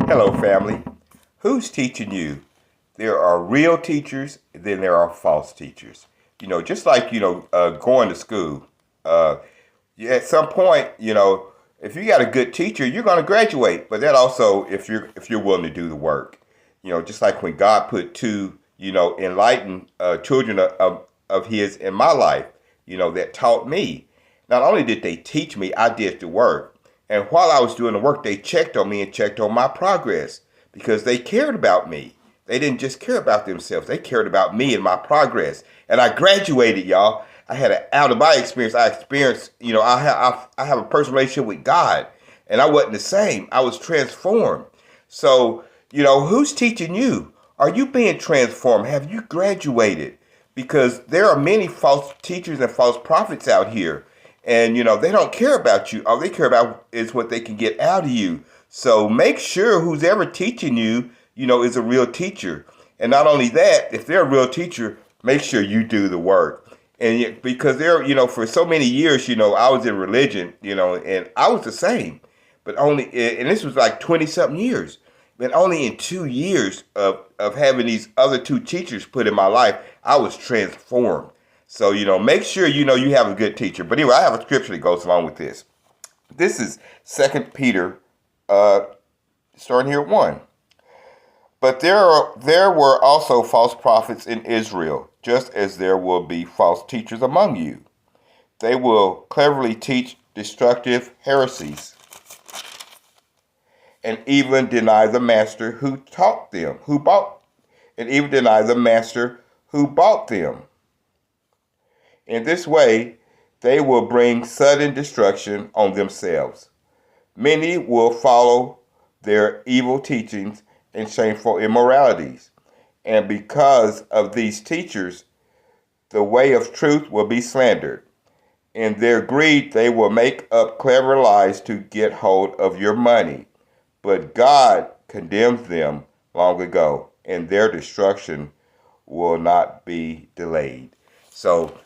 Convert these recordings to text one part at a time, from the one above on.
Hello, family. Who's teaching you? There are real teachers, then there are false teachers. Just like, going to school. Uh, at some point, if you got a good teacher, you're going to graduate. But that also, if you're willing to do the work. Just like when God put two, enlightened children of His in my life, that taught me. Not only did they teach me, I did the work. And while I was doing the work, they checked on me and checked on my progress because they cared about me. They didn't just care about themselves. They cared about me and my progress. And I graduated, y'all. I had an out of body experience. I experienced, I have a personal relationship with God. And I wasn't the same. I was transformed. So, who's teaching you? Are you being transformed? Have you graduated? Because there are many false teachers and false prophets out here. And, they don't care about you. All they care about is what they can get out of you. So make sure who's ever teaching you, is a real teacher. And not only that, if they're a real teacher, make sure you do the work. And because for so many years, I was in religion, and I was the same. But and this was like 20 something years. But only in 2 years of having these other two teachers put in my life, I was transformed. So, make sure you have a good teacher. But anyway, I have a scripture that goes along with this. This is 2 Peter, starting here at 1. But there were also false prophets in Israel, just as there will be false teachers among you. They will cleverly teach destructive heresies and even deny the master who taught them, and even deny the master who bought them. In this way, they will bring sudden destruction on themselves. Many will follow their evil teachings and shameful immoralities. And because of these teachers, the way of truth will be slandered. In their greed, they will make up clever lies to get hold of your money. But God condemned them long ago, and their destruction will not be delayed. So,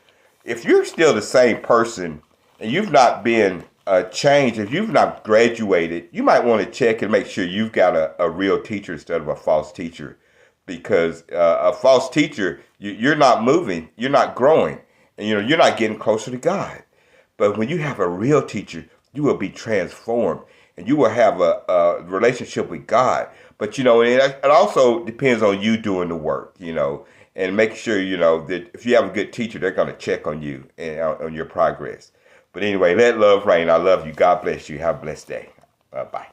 if you're still the same person and you've not been changed, if you've not graduated, you might want to check and make sure you've got a real teacher instead of a false teacher. Because a false teacher, you're not moving, you're not growing, and you're not getting closer to God. But when you have a real teacher, you will be transformed and you will have a relationship with God. But it also depends on you doing the work, and make sure, that if you have a good teacher, they're going to check on you and on your progress. But anyway, let love reign. I love you. God bless you. Have a blessed day. Bye.